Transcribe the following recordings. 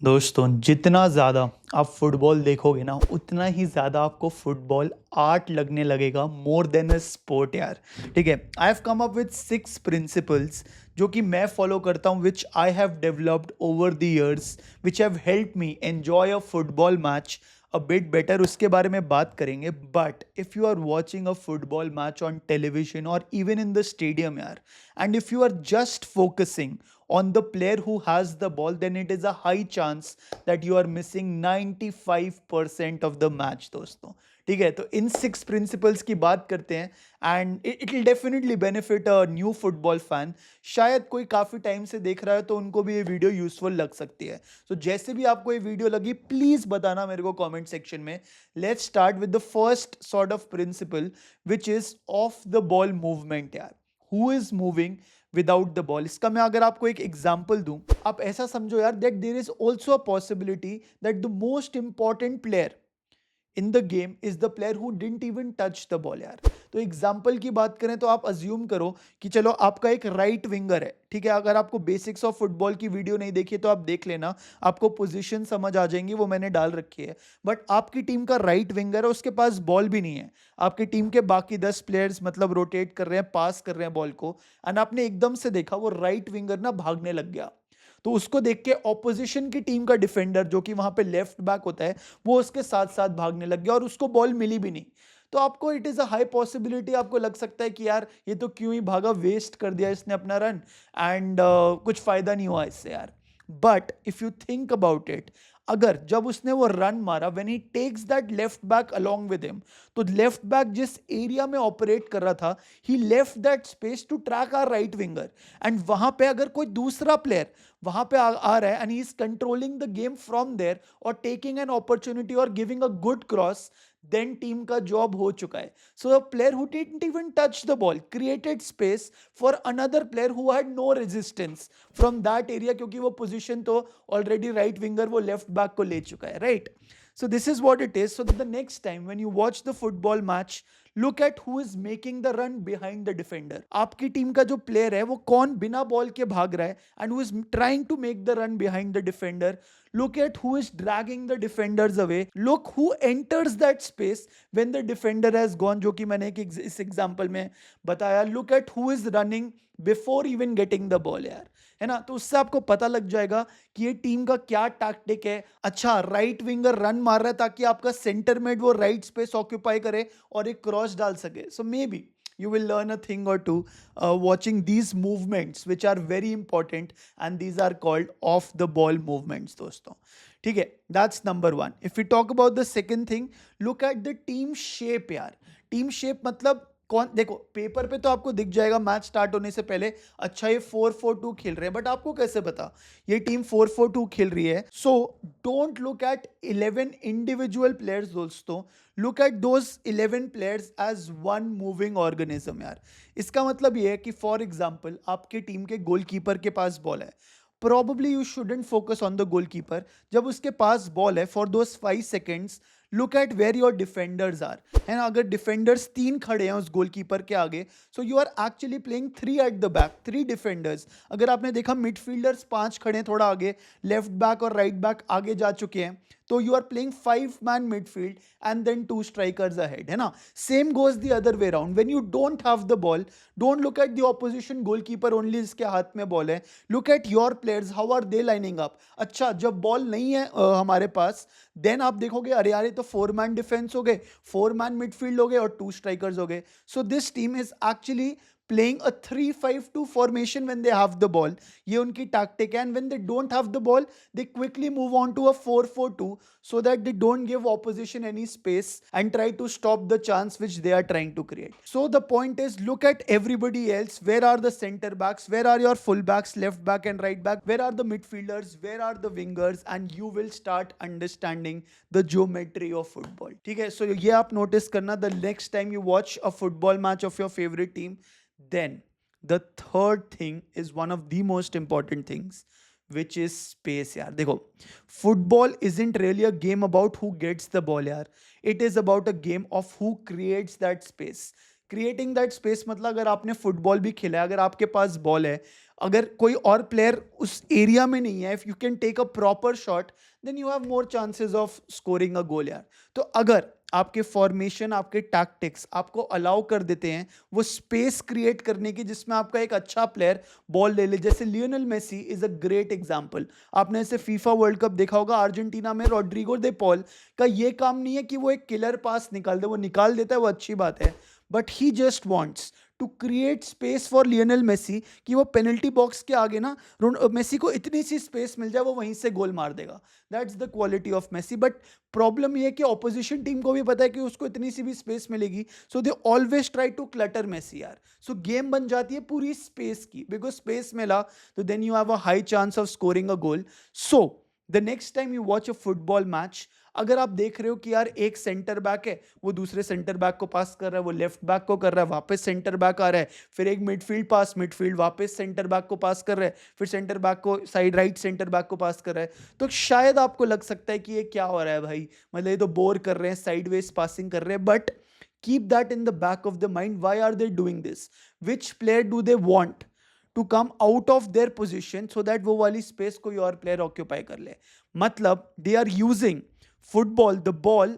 दोस्तों जितना ज़्यादा आप फुटबॉल देखोगे ना उतना ही ज़्यादा आपको फुटबॉल आर्ट लगने लगेगा मोर देन अ स्पोर्ट यार। ठीक है, I have come up with 6 principles जो कि मैं फॉलो करता हूँ, which I have developed over the years, which have help me enjoy a football match a bit better. उसके बारे में बात करेंगे। But if you are watching a football match on television और इवन इन द स्टेडियम यार, and if you are just focusing on the player who has the ball, then it is a high chance that you are missing 95% of the match दोस्तों। ठीक है, तो इन 6 principles की बात करते हैं and it will definitely benefit a new football fan. शायद कोई काफ़ी टाइम से देख रहा है तो उनको भी ये वीडियो यूजफुल लग सकती है। तो जैसे भी आपको ये वीडियो लगी प्लीज़ बताना मेरे को कमेंट सेक्शन में। Let's start with the first sort of principle which is of the ball movement यार। Who is moving without the ball? इसका मैं अगर आपको एक एग्जांपल दूं, आप ऐसा समझो यार that there is also a possibility that the most important player in the game is the player who didn't even touch the ball यार। तो एग्जांपल की बात करें तो आप अज्यूम करो कि चलो आपका एक राइट विंगर है। ठीक है, अगर आपको बेसिक्स ऑफ फुटबॉल की वीडियो नहीं देखी तो आप देख लेना, आपको पोजीशन समझ आ जाएंगी, वो मैंने डाल रखी है। बट आपकी टीम का राइट विंगर है, उसके पास बॉल भी नहीं है। आपकी टीम के बाकी 10 प्लेयर्स मतलब रोटेट कर रहे हैं, पास कर रहे हैं बॉल को, एंड आपने एकदम से देखा वो राइट विंगर ना भागने लग गया। तो उसको देख के ऑपोजिशन की टीम का डिफेंडर जो कि वहां पे लेफ्ट बैक होता है, वो उसके साथ साथ भागने लग गया और उसको बॉल मिली भी नहीं। तो आपको it is a high possibility, आपको लग सकता है कि यार ये तो क्यों ही भागा, वेस्ट कर दिया इसने अपना रन एंड कुछ फायदा नहीं हुआ इससे यार। But if you think about it, अगर जब उसने वो रन मारा, when he takes that left back along with him, तो लेफ्ट बैक जिस एरिया में ऑपरेट कर रहा था, he left that space to track our right winger. And वहां पे अगर कोई दूसरा प्लेयर वहां पे आ रहा है and he is controlling the game from there और टेकिंग एन अपॉर्चुनिटी और giving a good cross, then team का जॉब हो चुका है। So a player who didn't even touch the ball created space for another player who had no resistance from that area, क्योंकि वो position तो already right winger वो left back को ले चुका है, right? So this is what it is. So that the next time when you watch the football match, look at who is making the run behind the defender. आपकी team का जो player है वो कौन बिना बॉल के भाग रहा है and who is trying to make the run behind the defender. Look at who is dragging the defenders away. Look who enters that space when the defender has gone, जो कि मैंने इस एग्जांपल में बताया। Look at who is running before even getting the ball यार, है ना? तो उससे आपको पता लग जाएगा कि ये टीम का क्या टैक्टिक है। अच्छा, राइट विंगर रन मार रहा है ताकि आपका सेंटर मिड वो राइट स्पेस ऑक्यूपाई करे और एक क्रॉस डाल सके। So maybe you will learn a thing or two watching these movements which are very important, and these are called off the ball movements दोस्तों। ठीक है, that's number one. If we talk about the second thing, look at the team shape यार। Team shape मतलब कौन, देखो paper पे तो आपको दिख जाएगा मैच स्टार्ट होने से पहले, अच्छा ये 4-4-2 खेल रहे हैं, बट आपको कैसे पता ये टीम 4-4-2 खेल रही है? So don't look at 11 individual players दोस्तों, look at those 11 players as one moving organism यार। इसका मतलब ये है कि फॉर एग्जाम्पल आपके टीम के गोलकीपर के पास बॉल है, probably you shouldn't focus on the goalkeeper। जब उसके पास बॉल है for those 5 seconds, look at where your defenders are, है ना? अगर डिफेंडर्स 3 खड़े हैं उस गोलकीपर के आगे, so you are actually playing 3 at the back, 3 defenders. अगर आपने देखा मिडफील्डर्स 5 खड़े हैं थोड़ा आगे, लेफ्ट बैक और राइट बैक आगे जा चुके हैं, तो you are playing 5 man midfield and then 2 strikers ahead, है ना? Same goes the other way around. When you don't have the ball, don't look at the opposition goalkeeper only जिसके हाथ में बॉल है, look at your players, how are they lining up. अच्छा, जब ball नहीं है हमारे पास, देन आप देखोगे अरे यार ये तो 4 मैन डिफेंस हो गए, 4 मैन मिडफील्ड हो गए और 2 स्ट्राइकर्स हो गए। So this team is actually playing a 3-5-2 formation when they have the ball, ये उनकी tactic है। And when they don't have the ball, they quickly move on to a 4-4-2 so that they don't give opposition any space and try to stop the chance which they are trying to create. So the point is, look at everybody else. Where are the center backs? Where are your full backs, left back and right back? Where are the midfielders? Where are the wingers? And you will start understanding the geometry of football. ठीक है, so ये आप notice करना the next time you watch a football match of your favorite team. Then the third thing is one of the most important things, which is space यार। देखो, football isn't really a game about who gets the ball यार, it is about a game of who creates that space। Creating that space मतलब अगर आपने football भी खेला है, अगर आपके पास बॉल है, अगर कोई और प्लेयर उस एरिया में नहीं है, if you can take a proper shot then you have more chances of scoring a goal यार। तो अगर आपके फॉर्मेशन, आपके टैक्टिक्स आपको अलाउ कर देते हैं वो स्पेस क्रिएट करने की जिसमें आपका एक अच्छा प्लेयर बॉल ले ले, जैसे Lionel Messi is a great example. आपने ऐसे फीफा वर्ल्ड कप देखा होगा, अर्जेंटीना में रॉड्रिगो दे पॉल का ये काम नहीं है कि वो एक किलर पास निकाल दे, वो निकाल देता है, वो अच्छी बात है, but he just wants to create space for Lionel Messi कि वो पेनल्टी बॉक्स के आगे ना मेसी को इतनी सी स्पेस मिल जाए वो वहीं से गोल मार देगा। That's the quality of Messi. But problem ये है कि ऑपोजिशन टीम को भी पता है कि उसको इतनी सी भी स्पेस मिलेगी, so they always try to clutter Messi यार। सो गेम बन जाती है पूरी स्पेस की, बिकॉज स्पेस मिला तो then you have a high chance of scoring a goal. So the next time you watch a football match, अगर आप देख रहे हो कि यार एक सेंटर बैक है, वो दूसरे सेंटर बैक को पास कर रहा है, वो लेफ्ट बैक को कर रहा है, वापस सेंटर बैक आ रहा है, फिर एक मिडफील्ड पास, मिडफील्ड वापस सेंटर बैक को पास कर रहा है, फिर सेंटर बैक को साइड राइट सेंटर बैक को पास कर रहा है, तो शायद आपको लग सकता है कि ये क्या हो रहा है भाई, मतलब ये तो बोर कर रहे हैं, साइडवेज पासिंग कर रहे हैं। But keep that in the back of the mind, why are they doing this, which player do they want to come out of their position so that वो वाली स्पेस कोई और प्लेयर ऑक्यूपाई कर ले। मतलब they are using football, the ball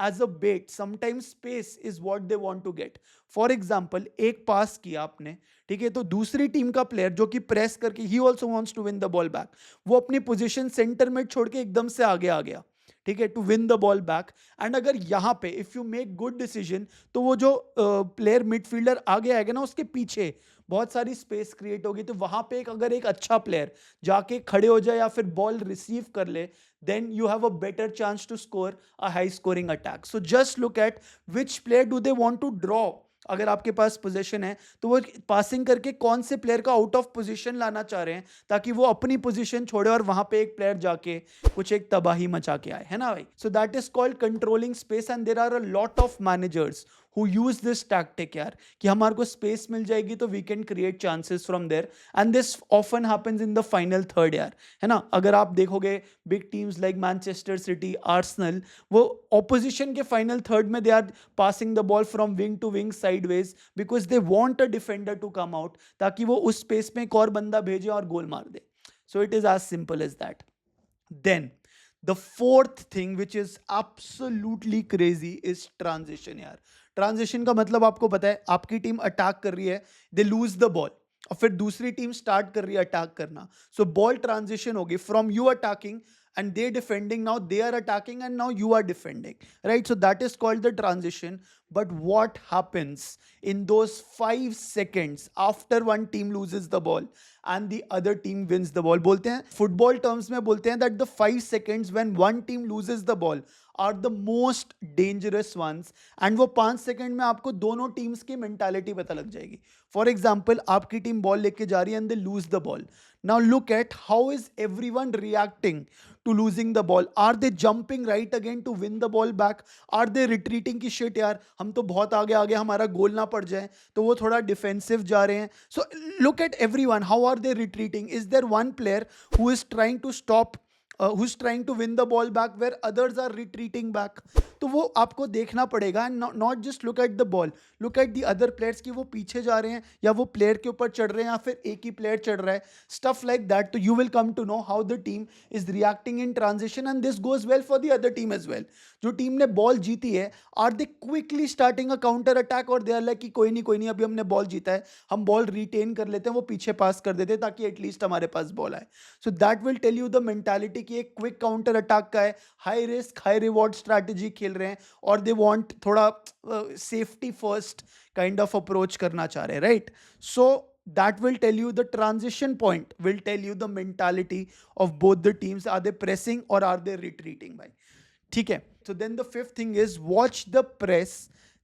as a bait. Sometimes space is what they want to get. For example, एक पास किया आपने, ठीक है, तो दूसरी टीम का प्लेयर जो कि प्रेस करके he also wants to win the ball back, वो अपनी पोजीशन सेंटर में छोड़ के एकदम से आगे आ गया, ठीक है, to win the ball back. एंड अगर यहाँ पे if you make good decision तो वो जो प्लेयर मिडफील्डर आगे आएगा ना, उसके पीछे बहुत सारी स्पेस क्रिएट होगी, तो वहां पे अगर एक अच्छा प्लेयर जाके खड़े हो जाए या फिर बॉल रिसीव कर ले, then you have a better chance to score a high scoring attack. So just look at which player do they want to draw. अगर आपके पास पोजीशन है तो वो पासिंग करके कौन से प्लेयर का आउट ऑफ पोजीशन लाना चाह रहे हैं ताकि वो अपनी पोजीशन छोड़े और वहां पे एक प्लेयर जाके कुछ एक तबाही मचा के आए, है ना भाई। So that is called controlling space and there are a lot of managers who use this tactic यार, कि हमारे को स्पेस मिल जाएगी तो we can create chances from there, and this often happens in the final third यार, है ना। अगर आप देखोगे big teams like Manchester City, Arsenal, वो opposition के final third में they are passing the ball from wing to wing sideways because they want a defender to come out ताकि वो उस स्पेस में एक और बंदा भेजे और गोल मार दे। So it is as simple as that. Then the fourth thing which is absolutely crazy is transition यार। ट्रांजिशन का मतलब आपको पता है, आपकी टीम अटैक कर रही है, दे लूज द बॉल, और फिर दूसरी टीम स्टार्ट कर रही है अटैक करना, सो बॉल ट्रांजिशन होगी from you attacking and they defending, now they are attacking and now you are defending, right? So that is called the transition. But what happens in those 5 seconds after one team loses the ball and the other team wins the ball? बोलते हैं football terms में, बोलते हैं that the 5 seconds when one team loses the ball are the most dangerous ones, and वो 5 second में आपको दोनों teams की मेंटालिटी पता लग जाएगी। फॉर एग्जाम्पल, आपकी टीम बॉल लेके जा रही है and they lose the ball, now look at how is everyone reacting to losing the ball. Are they jumping right again to win the ball back? Are they retreating कि shit यार हम तो बहुत आगे आगे, हमारा गोल ना पड़ जाए, तो वो थोड़ा डिफेंसिव जा रहे हैं। So look at everyone, how are they retreating? Is there one player who is trying to stop, who's trying to win the ball back where others are retreating back? तो वो आपको देखना पड़ेगा, not just look at the ball, look at the other players कि वो पीछे जा रहे हैं या वो प्लेयर के ऊपर चढ़ रहे हैं या फिर एक ही प्लेयर चढ़ रहा है, स्टफ लाइक दैट। तो you will come to know how the team is reacting in transition, and this goes well for the other team as well. जो टीम ने बॉल जीती है, are they quickly starting a counter attack, और they are like कि कोई नहीं अभी हमने बॉल जीता है, हम बॉल रिटेन कर लेते हैं, वो पीछे पास कर देते हैं ताकि एटलीस्ट हमारे पास बॉल आए। So that will tell you the mentality कि एक क्विक काउंटर अटैक का है, high risk high reward strategy खेल रहे हैं, और दे वांट थोड़ा safety first kind of approach करना चाह रहे हैं, right. So that will tell you, the transition point will tell you the mentality of both the teams. Are they pressing or are they retreating by? ठीक है। So then the fifth thing is watch the press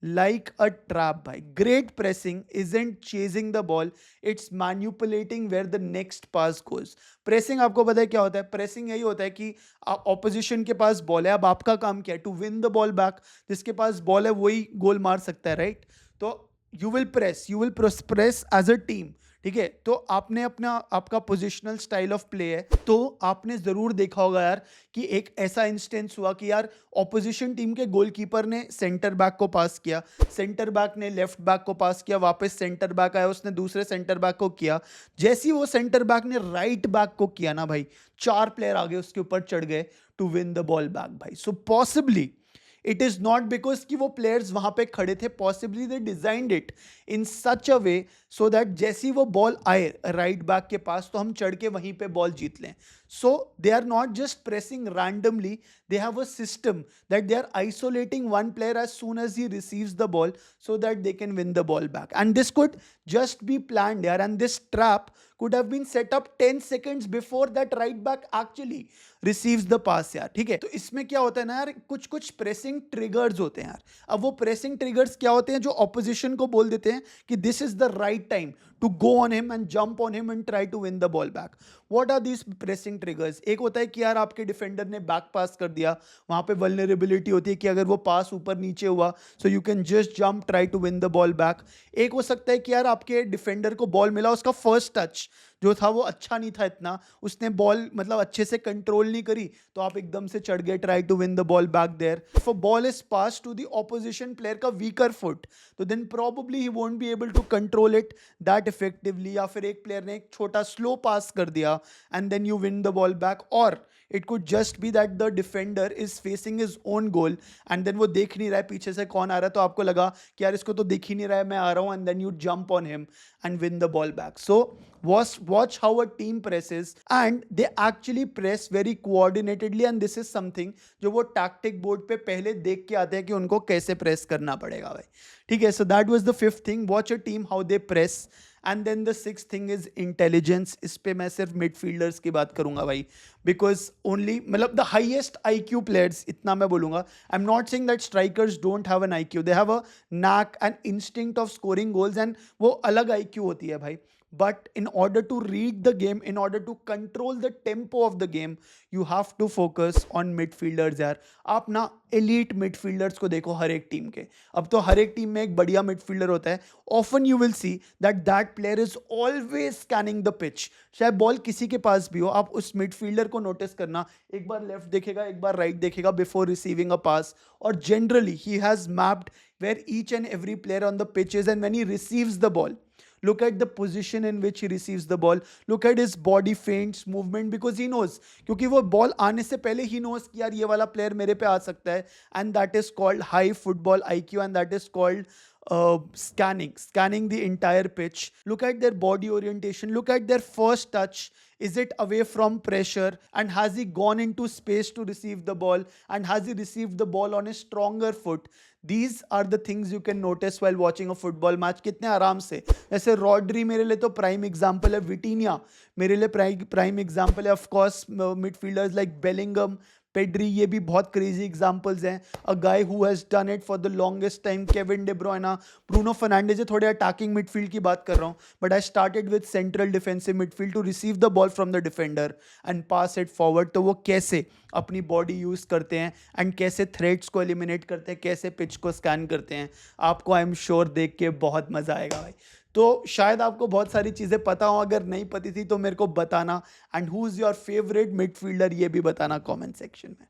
like a trap by. Great pressing isn't chasing the ball, it's manipulating where the next pass goes. Pressing आपको पता है क्या होता है? Pressing यही होता है कि ऑपोजिशन के पास बॉल है, अब आपका काम क्या है? To win the ball back, जिसके पास बॉल है वही गोल मार सकता है, राइट? तो you will press as a team ठीक है, तो आपने अपना आपका पोजिशनल स्टाइल ऑफ प्ले है, तो आपने जरूर देखा होगा यार कि एक ऐसा इंस्टेंस हुआ कि यार ऑपोजिशन टीम के गोलकीपर ने सेंटर बैक को पास किया, सेंटर बैक ने लेफ्ट बैक को पास किया, वापस सेंटर बैक आया, उसने दूसरे सेंटर बैक को किया, जैसे ही वो सेंटर बैक ने राइट बैक को किया ना भाई, 4 प्लेयर आगे उसके ऊपर चढ़ गए to win the ball back भाई. So possibly it is not because कि वो प्लेयर्स वहां पे खड़े थे, possibly they designed it in such a way so that जैसी वो बॉल आए राइट बैक के पास तो हम चढ़ के वहीं पे बॉल जीत लें. So they are not just pressing randomly, they have a system that they are isolating one player as soon as he receives the ball so that they can win the ball back. And this could just be planned here, and this trap could have been set up 10 seconds before that right back actually receives the pass यार. ठीक है, तो इसमें क्या होता है ना यार, कुछ कुछ प्रेसिंग ट्रिगर्स होते हैं यार. अब वो प्रेसिंग ट्रिगर्स क्या होते हैं, जो ऑपोजिशन को बोल देते हैं कि this is the right time to go on him and jump on him and try to win the ball back. What are these pressing triggers? एक होता है कि यार आपके डिफेंडर ने बैक पास कर दिया, वहां पे वल्नरेबिलिटी होती है कि अगर वो पास ऊपर नीचे हुआ so you can just jump try to win the ball back. एक हो सकता है कि यार आपके डिफेंडर को बॉल मिला, उसका फर्स्ट टच जो था वो अच्छा नहीं था इतना, उसने बॉल मतलब अच्छे से कंट्रोल नहीं करी, तो आप एकदम से चढ़ गए, try to win the ball back there. If a ball is pass to the opposition player का वीकर फुट, तो then probably he won't be able to control it that effectively. या फिर एक प्लेयर ने एक छोटा स्लो पास कर दिया and then you win the ball back. और it could just be that the defender is facing his own goal and then वो देख नहीं रहा है पीछे से कौन आ रहा है, तो आपको लगा कि यार इसको तो दिख ही नहीं रहा है, मैं आ रहा हूं, and then you jump on him and win the ball back. So watch how a team presses, and they actually press very coordinatedly, and this is something जो वो tactic board पे पहले देख के आते हैं कि उनको कैसे प्रेस करना पड़ेगा भाई. ठीक है, so that was the fifth thing, watch a team how they press. And then the six thing is intelligence. इस पे मैं सिर्फ मिडफील्डर्स की बात करूंगा भाई, बिकॉज ओनली मतलब द हाइएस्ट IQ प्लेयर्स, इतना मैं बोलूंगा. I am not saying that strikers don't have an IQ, they have a knack and instinct of scoring goals, and वो अलग IQ होती है भाई. But in order to read the game, in order to control the tempo of the game, you have to focus on midfielders यार. आप ना elite midfielders को देखो हर एक टीम के. अब तो हर एक टीम में एक बढ़िया midfielder होता है. Often you will see that that player is always scanning the pitch. चाहे बॉल किसी के पास भी हो, आप उस midfielder को नोटिस करना, एक बार लेफ्ट देखेगा, एक बार राइट देखेगा before receiving a pass. और generally he has mapped where each and every player on the pitch is, and when he receives the ball, look at the position in which he receives the ball, look at his body feints, movement, because he knows, क्योंकि वो ball आने से पहले ही knows कि यार ये वाला player मेरे पे आ सकता है, and that is called high football IQ, and that is called scanning the entire pitch. Look at their body orientation, look at their first touch. Is it away from pressure, and has he gone into space to receive the ball, and has he received the ball on a stronger foot? These are the things you can notice while watching a football match. कितने आराम से, जैसे Rodri मेरे लिए तो prime example है, Vitinha मेरे लिए प्राइम एग्जाम्पल है, of course midfielders like Bellingham, Pedri, ये भी बहुत क्रेजी एग्जांपल्स हैं. A guy who has done it for the longest time, Kevin De Bruyne, Bruno Fernandes. थोड़े अटैकिंग मिडफील्ड की बात कर रहा हूँ, but I started with central defensive midfield to receive the ball from the defender and pass it forward. तो वो कैसे अपनी बॉडी यूज करते हैं एंड कैसे थ्रेट्स को एलिमिनेट करते हैं, कैसे पिच को स्कैन करते हैं, आपको आई एम श्योर देख के बहुत मजा आएगा भाई. तो शायद आपको बहुत सारी चीज़ें पता हो, अगर नहीं पती थी तो मेरे को बताना. And who is your favourite midfielder, ये भी बताना कमेंट सेक्शन में.